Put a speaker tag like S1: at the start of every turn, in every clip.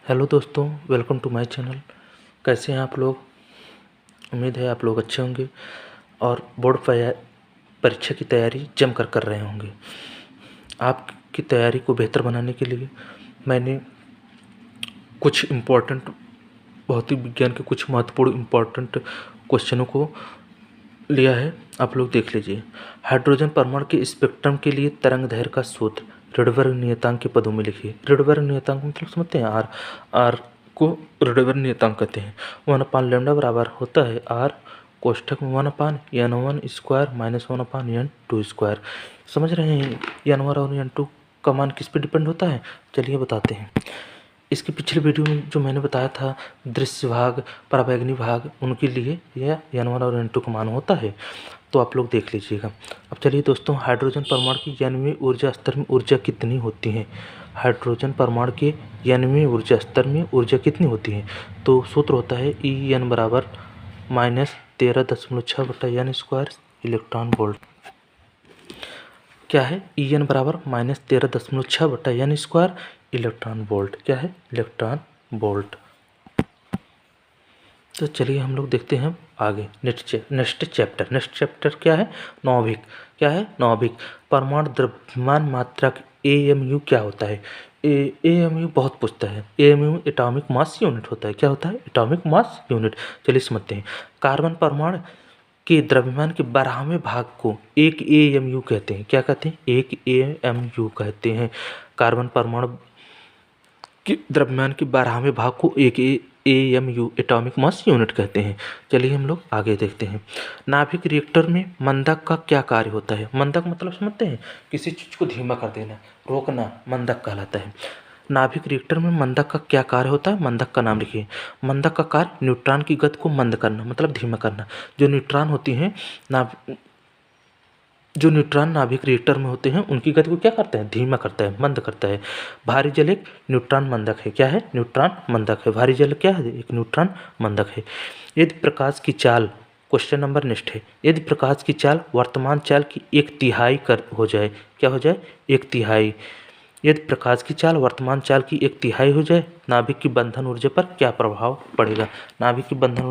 S1: Hello दोस्तों, welcome to my channel. कैसे हैं आप लोग? उम्मीद है आप लोग अच्छे होंगे और बोर्ड परीक्षा की तैयारी जमकर कर रहे होंगे। आपकी तैयारी को बेहतर बनाने के लिए मैंने कुछ इम्पोर्टेंट भौतिक विज्ञान के कुछ महत्वपूर्ण इम्पोर्टेंट क्वेश्चनों को लिया है। आप लोग देख लीजिए। हाइड्रोजन परमाणु के स्पेक्ट्रम के लिए तरंगदैर्घ्य का सूत्र रिडबर्ग नियतांक के पदों में लिखिए। रिडबर्ग नियतांक मतलब समझते हैं? आर को रिडबर्ग नियतांक कहते हैं। 1/λ बराबर होता है आर कोष्ठक में 1/n1 square minus 1/n2 square. समझ रहे हैं? n1 और n2 का मान किस पे डिपेंड होता है? चलिए बताते हैं। इसके पिछले वीडियो में जो मैंने बताया था दृश्य भाग, पराबैंगनी भाग, उनके लिए यह n1 और n2 का मान होता है, तो आप लोग देख लीजिएगा। अब चलिए दोस्तों, हाइड्रोजन परमाणु की यान्वीय ऊर्जा स्तर में ऊर्जा कितनी होती है? हाइड्रोजन परमाणु के यान्वीय ऊर्जा स्तर में ऊर्जा कितनी होती है? तो सूत्र होता है En बराबर -13.6/n स्क्वायर इलेक्ट्रॉन वोल्ट। क्या है? En बराबर -13.6/n स्क्वायर इलेक्ट्रॉन वोल्ट। क्या है? Electron volt. तो चलिए हम लोग देखते हैं आगे नेक्स्ट चैप्टर क्या है? नौभिक। क्या है? नौभिक। परमाणु द्रव्यमान मात्रक AMU क्या होता है? AMU बहुत पूछता है। AMU एटॉमिक मास यूनिट होता है। क्या होता है? Atomic mass unit. चलिए समझते हैं। कार्बन परमाणु के द्रव्यमान के 12वें भाग को एक AMU कहते हैं। क्या कहते हैं? एक AMU कहते हैं। कार्बन परमाणु के द्रव्यमान के 12वें भाग को एक AMU एटॉमिक मास यूनिट कहते हैं। चलिए हम लोग आगे देखते हैं। नाभिक रिएक्टर में मंदक का क्या कार्य होता है? मंदक मतलब समझते हैं? किसी चीज़ को धीमा कर देना, रोकना, मंदक कहलाता है। नाभिक रिएक्टर में मंदक का क्या कार्य होता है? मंदक का नाम लिखिए। मंदक का कार्य न्यूट्रॉन की गति को मंद करना, मतलब धीमा करना। जो न्यूट्रॉन होती हैं जो न्यूट्रॉन नाभिक रिएक्टर में होते हैं उनकी गति को क्या करता है? धीमा करता है, मंद करता है। भारी जल एक न्यूट्रॉन मंदक है। क्या है? न्यूट्रॉन मंदक है। भारी जल क्या है? एक न्यूट्रॉन मंदक है। यदि प्रकाश की चाल, क्वेश्चन नंबर नेक्स्ट है, यदि प्रकाश की चाल वर्तमान चाल की 1/3 हो जाए, क्या हो जाए? 1/3। यदि प्रकाश की चाल वर्तमान चाल की 1/3 हो जाए, नाभिक की बंधन ऊर्जा पर क्या प्रभाव पड़ेगा? नाभिक की बंधन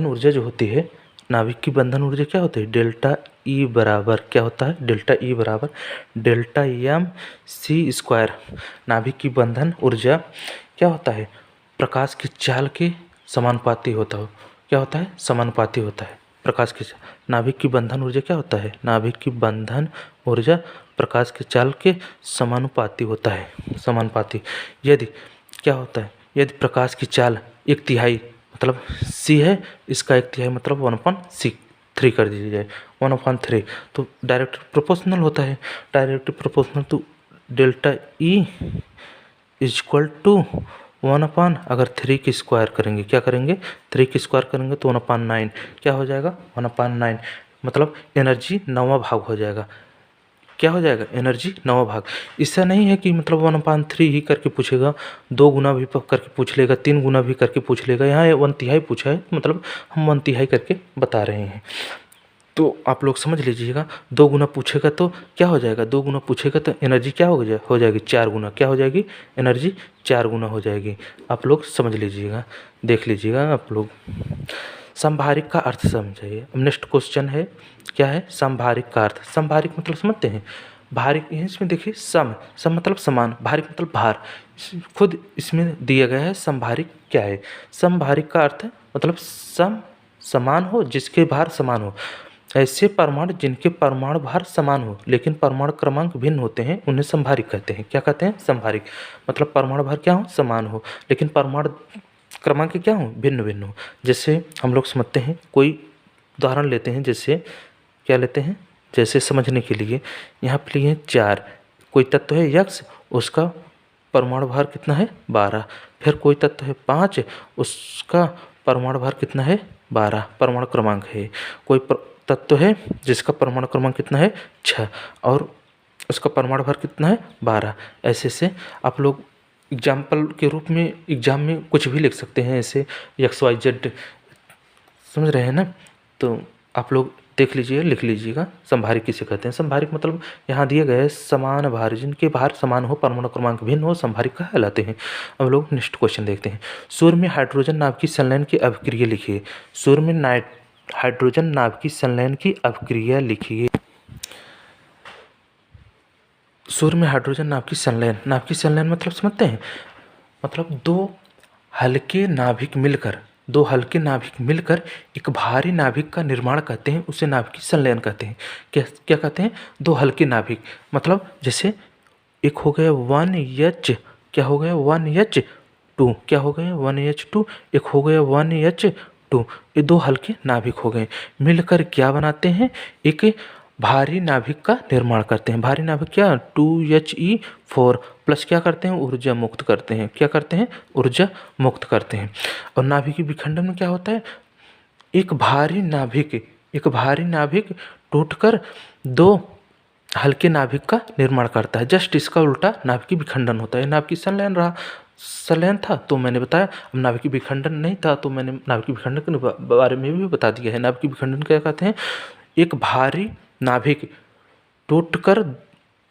S1: ऊर्जा जो होती है, नाभिक की बंधन ऊर्जा क्या होती है? डेल्टा ई बराबर क्या होता है? डेल्टा ई बराबर डेल्टा एम सी स्क्वायर। नाभिक की बंधन ऊर्जा क्या होता है? प्रकाश की चाल के समानुपाती होता हो। क्या होता है? समानुपाती होता है प्रकाश की। नाभिक की बंधन ऊर्जा क्या होता है? नाभिक की बंधन ऊर्जा प्रकाश की चाल के समानुपाती होता है। समानुपाती। यदि क्या होता है? यदि प्रकाश की चाल 1/3 मतलब c है, इसका 1/3 मतलब 1/3 कर दीजिए जाए। 1/3 तो डायरेक्ट प्रोपोर्शनल होता है। डायरेक्ट प्रोपोर्शनल तो डेल्टा ई इक्वल टू 1 अगर 3 की स्क्वायर करेंगे, क्या करेंगे? 3 की स्क्वायर करेंगे तो 1/9 क्या हो जाएगा? 1/9 मतलब एनर्जी 9वां भाग हो जाएगा। क्या हो जाएगा? एनर्जी 9वां भाग। इससे नहीं है कि मतलब 1/3 ही करके पूछेगा, 2 गुना भी करके पूछ लेगा, 3 गुना भी करके पूछ लेगा। यहाँ 1/3 पूछा है, मतलब हम 1/3 करके बता रहे हैं। तो आप लोग समझ लीजिएगा, 2 गुना पूछेगा तो क्या हो जाएगा? 2 गुना पूछेगा तो एनर्जी क्या हो जाएगी? 4 गुना। क्या हो जाएगी? एनर्जी 4 गुना हो जाएगी। आप लोग समझ लीजिएगा, देख लीजिएगा आप लोग। संभारिक का अर्थ समझाइए। अब नेक्स्ट क्वेश्चन है, क्या है? संभारिक का अर्थ। संभारिक मतलब समझते हैं? भारिक, इसमें देखिए सम मतलब समान, भारिक मतलब भार। खुद इसमें दिया गया है संभारिक क्या है। संभारिक का अर्थ मतलब समान हो, जिसके भार समान हो। ऐसे परमाणु जिनके परमाणु भार समान हो लेकिन परमाणु क्रमांक भिन्न होते हैं, उन्हें संभारिक कहते हैं। क्या कहते हैं? संभारिक। मतलब परमाणु भार क्या हो? समान हो, लेकिन परमाणु क्रमांक क्या हो? भिन्न भिन्न हो। जैसे हम लोग समझते हैं, कोई उदाहरण लेते हैं, जैसे क्या लेते हैं? जैसे समझने के लिए यहाँ पे लिए 4, कोई तत्व है यक्स, उसका परमाणु भार कितना है? 12। फिर कोई तत्व है 5, उसका परमाणु भार कितना है? 12 परमाणु क्रमांक है। कोई तत्व है जिसका परमाणु क्रमांक कितना है? 6 और उसका परमाणु भार कितना है? 12। ऐसे से आप लोग एग्जाम्पल के रूप में एग्जाम में कुछ भी लिख सकते हैं, ऐसे XYZ। समझ रहे हैं ना? तो आप लोग देख लीजिए, लिख लीजिएगा। संभारिक किसे कहते हैं? संभारिक मतलब यहाँ दिए गए समान भार, जिनके भार समान हो, परमाणु क्रमांक भिन्न हो, संभारिक कहलाते हैं। अब लोग नेक्स्ट क्वेश्चन देखते हैं। सूर्य में हाइड्रोजन नाव की संलयन की अभिक्रिया लिखिए। सूर्य में हाइड्रोजन नाव की संलयन की अभिक्रिया लिखिए। सूर्य में हाइड्रोजन नाव की संलयन मतलब समझते हैं? मतलब दो हल्के नाभिक मिलकर एक भारी नाभिक का निर्माण करते हैं, उसे नाभिक की संलयन कहते हैं। क्या कहते हैं? दो हल्के नाभिक, मतलब जैसे एक हो गया 1H, क्या हो गया 1H2, क्या हो गया 1H2, एक हो गया 1H2। ये दो हल्के नाभिक हो गए, मिलकर क्या बनाते हैं? एक भारी नाभिक का निर्माण करते हैं। भारी नाभिक क्या? 2He4 प्लस क्या करते हैं? ऊर्जा मुक्त करते हैं। क्या करते हैं? ऊर्जा मुक्त करते हैं। और नाभिकीय विखंडन में क्या होता है? एक भारी नाभिक टूटकर दो हल्के नाभिक का निर्माण करता है। जस्ट इसका उल्टा नाभिकीय विखंडन होता है। नाभिकीय संलयन था तो मैंने बताया, अब नाभिकीय विखंडन नहीं था तो मैंने नाभिकीय विखंडन के बारे में भी बता दिया है। नाभिकीय विखंडन क्या कहते हैं? एक भारी नाभिक टूटकर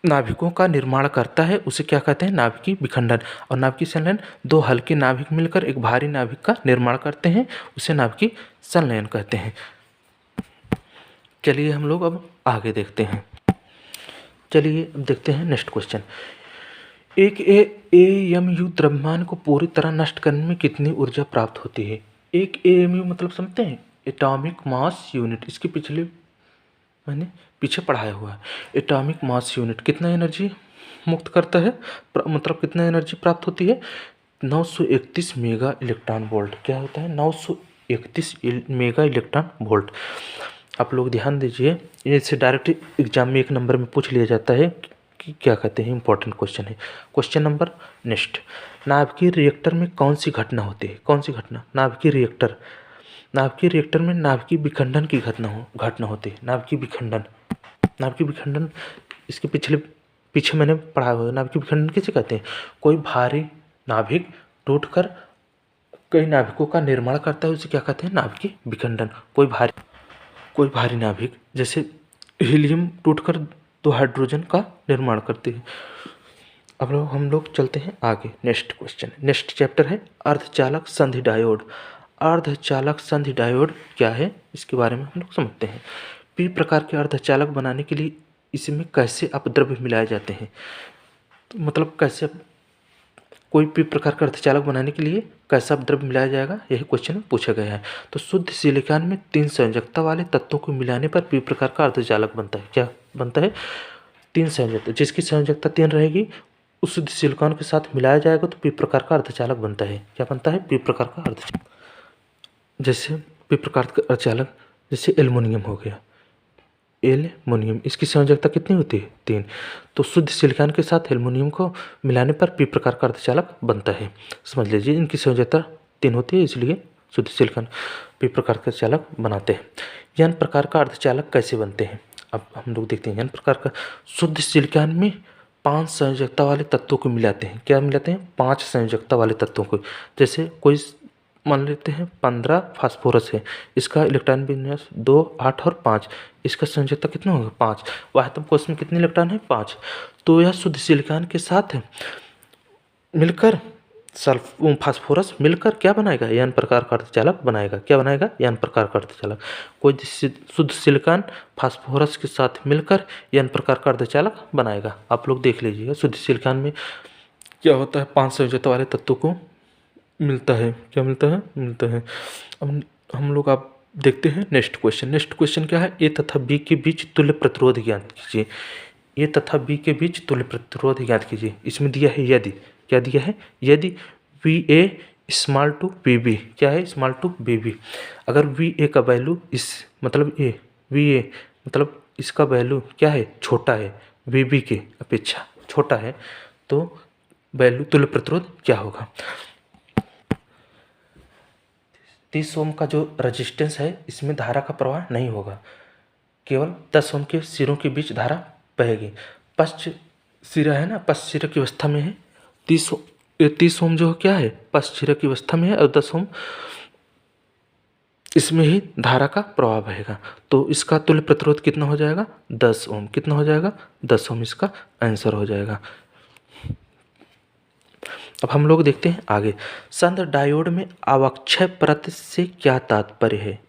S1: नाभिकों का निर्माण करता है, उसे क्या कहते हैं? नाभिकीय विखंडन। और नाभिकीय संलयन, दो हल्के नाभिक मिलकर एक भारी नाभिक का निर्माण करते हैं, उसे नाभिकीय संलयन कहते हैं। चलिए हम लोग अब आगे देखते हैं। चलिए अब देखते हैं नेक्स्ट क्वेश्चन। एक AMU द्रव्यमान को पूरी तरह नष्ट करने में कितनी ऊर्जा प्राप्त होती है? एक AMU मतलब समझते हैं? Atomic mass unit. इसके पिछले मैंने पीछे पढ़ाया हुआ है। एटॉमिक मास यूनिट कितना एनर्जी मुक्त करता है, मतलब कितना एनर्जी प्राप्त होती है? 931 मेगा इलेक्ट्रॉन वोल्ट। क्या होता है? 931 मेगा इलेक्ट्रॉन वोल्ट। आप लोग ध्यान दीजिए, इससे डायरेक्ट एग्जाम में 1 नंबर में पूछ लिया जाता है कि क्या कहते हैं, इंपॉर्टेंट क्वेश्चन है। Question number next. नाभिकीय रिएक्टर में कौन सी घटना होती है? कौन सी घटना? नाभिकीय रिएक्टर में नाभिकीय विखंडन की घटना होती है। नाभिकीय विखंडन इसके पीछे मैंने पढ़ा हुआ है। नाभिकीय विखंडन किसे कहते हैं? कोई भारी नाभिक टूटकर कई नाभिकों का निर्माण करता है, उसे क्या कहते हैं? नाभिकीय विखंडन। कोई भारी नाभिक जैसे हीलियम टूटकर दो हाइड्रोजन का निर्माण करते हैं। अब हम लोग चलते हैं आगे। नेक्स्ट क्वेश्चन, नेक्स्ट चैप्टर है अर्धचालक संधि डायोड। अर्धचालक संधि डायोड क्या है, इसके बारे में हम लोग समझते हैं। पी प्रकार के अर्धचालक बनाने के लिए इसमें कैसे अपद्रव्य मिलाए जाते हैं? तो मतलब कैसे कोई पी प्रकार का अर्धचालक बनाने के लिए कैसा अपद्रव्य मिलाया जाएगा, यही क्वेश्चन में पूछा गया है। तो शुद्ध सिलिकॉन में 3 संयोजकता वाले तत्वों को मिलाने पर पी प्रकार का अर्धचालक बनता है। क्या बनता है? 3 संयोजकता। जिसकी संयोजकता 3 रहेगी उस शुद्ध सिलिकॉन के साथ मिलाया जाएगा तो पी प्रकार का अर्धचालक बनता है। क्या बनता है? पी प्रकार का अर्धचालक। जैसे पी प्रकार का अर्धचालक, जैसे एल्युमिनियम हो गया, एल्युमिनियम, इसकी संयोजकता कितनी होती है? 3। तो शुद्ध सिलिकॉन के साथ एल्युमिनियम को मिलाने पर पी प्रकार का अर्धचालक बनता है। समझ लीजिए, इनकी संयोजकता 3 होती है, इसलिए शुद्ध सिलिकॉन पी प्रकार का अर्धचालक बनाते हैं। एन प्रकार का अर्धचालक कैसे बनते हैं? अब हम लोग देखते हैं। एन प्रकार का, शुद्ध सिलिकॉन में 5 संयोजकता वाले तत्वों को मिलाते हैं। क्या मिलाते हैं? 5 संयोजकता वाले तत्वों को। जैसे कोई मान लेते हैं 15 फास्फोरस है, इसका इलेक्ट्रॉन विन्यास 2, 8 और 5, इसका संयोजकता कितना होगा? 5। वास्तव कोश में कितने इलेक्ट्रॉन है? 5। तो यह शुद्ध सिलिकॉन के साथ मिलकर फास्फोरस मिलकर क्या बनाएगा? एन प्रकार का अर्धचालक बनाएगा। क्या बनाएगा? एन प्रकार का अर्धचालक। कोई शुद्ध सिलिकॉन फास्फोरस के साथ मिलकर एन प्रकार का अर्धचालक बनाएगा। आप लोग देख लीजिएगा, शुद्ध सिलिकॉन में क्या होता है? 5 संयोजकता वाले तत्वों को मिलता है। क्या मिलता है? अब हम लोग आप देखते हैं नेक्स्ट क्वेश्चन। नेक्स्ट क्वेश्चन क्या है? ए तथा बी के बीच तुल्य प्रतिरोध ज्ञात कीजिए। ए तथा बी के बीच तुल्य प्रतिरोध ज्ञात कीजिए। इसमें दिया है यदि, क्या दिया है? यदि VA स्मॉल टू VB, क्या है? Small to VB। अगर VA का वैल्यू मतलब VA मतलब इसका वैल्यू क्या है? छोटा है, VB के अपेक्षा छोटा है, तो वैल्यू तुल्य प्रतिरोध क्या होगा? 30 ओम का जो रेजिस्टेंस है, इसमें धारा का प्रवाह नहीं होगा, केवल 10 ओम के सिरों के बीच धारा बहेगी। पश्च सिरा है ना, पश्च सिरा की अवस्था में है। 30 ओम जो क्या है? पश्च सिरा की अवस्था में है और 10 ओम इसमें ही धारा का प्रवाह बहेगा। तो इसका तुल्य प्रतिरोध कितना हो जाएगा? 10 ओम। कितना हो जाएगा? 10 ओम इसका आंसर हो जाएगा। अब हम लोग देखते हैं आगे। संद डायोड में अवक्षय परत से क्या तात्पर्य है?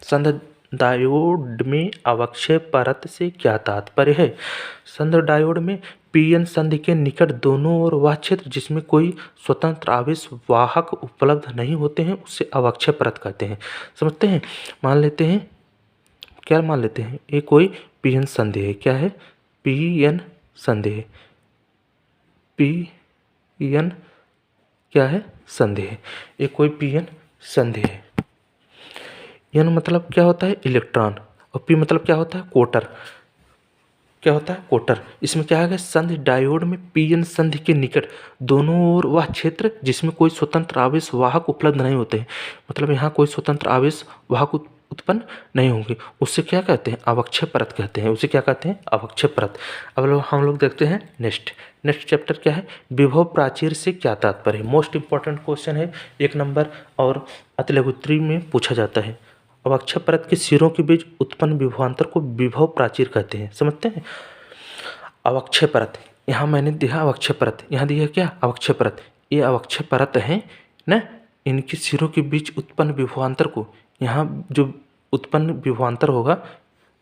S1: संद डायोड में अवक्षय परत से क्या तात्पर्य है? संद डायोड में पीएन संधि के निकट दोनों ओर वह क्षेत्र जिसमें कोई स्वतंत्र आवेश वाहक उपलब्ध नहीं होते हैं उसे अवक्षय परत कहते हैं। समझते हैं? मान लेते हैं, क्या मान लेते हैं? ये कोई पीएन संधि है। क्या है? पीएन संधि है। पीएन क्या है? संधि है। ये कोई पीएन संधि है। एन मतलब क्या होता है? इलेक्ट्रॉन। और पी मतलब क्या होता है? कोटर। क्या होता है? कोटर। इसमें क्या है? संधि डायोड में पीएन संधि के निकट दोनों ओर वह क्षेत्र जिसमें कोई स्वतंत्र आवेश वाहक उपलब्ध नहीं होते हैं। मतलब यहाँ कोई स्वतंत्र आवेश वाहक उत्पन्न नहीं होंगे, उससे क्या कहते हैं? अवक्षय परत कहते हैं। उसे क्या कहते हैं? अवक्षय परत। अब हम लोग देखते हैं नेक्स्ट चैप्टर क्या है? विभव प्राचीर से क्या तात्पर्य है? मोस्ट इंपॉर्टेंट क्वेश्चन है, 1 नंबर और अति लघु उत्तरीय में पूछा जाता है। अवक्षय परत के सिरों के बीच उत्पन्न विभवांतर को विभव प्राचीर कहते हैं। समझते हैं? अवक्षय परत, यहाँ मैंने दिया अवक्षय परत, यहाँ दिया क्या? अवक्षय परत। ये अवक्षय परत है ना, इनके सिरों के बीच उत्पन्न विभवांतर को, यहाँ जो उत्पन्न विभवांतर होगा,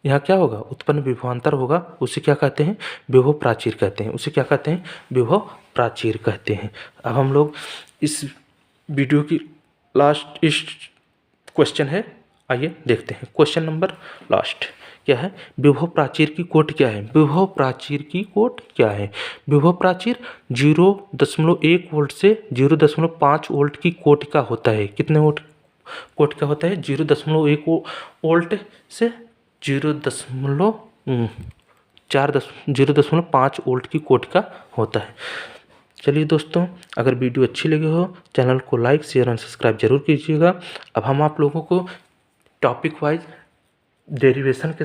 S1: यहाँ क्या होगा? उत्पन्न विभवांतर होगा, उसे क्या कहते हैं? विभव प्राचीर कहते हैं। उसे क्या कहते हैं? विभव प्राचीर कहते हैं। अब हम लोग इस वीडियो की लास्ट इस क्वेश्चन है, आइए देखते हैं। क्वेश्चन नंबर लास्ट क्या है? विभव प्राचीर की कोट क्या है? विभव प्राचीर की कोट क्या है? विभव प्राचीर 0.1 वोल्ट से 0.5 वोल्ट की कोट का होता है। कितने वोल्ट कोट का होता है? 0.1 वोल्ट से 0.5 वोल्ट की कोट का होता है। चलिए दोस्तों, अगर वीडियो अच्छी लगी हो चैनल को लाइक शेयर और सब्सक्राइब जरूर कीजिएगा। अब हम आप लोगों को टॉपिक वाइज डेरिवेशन के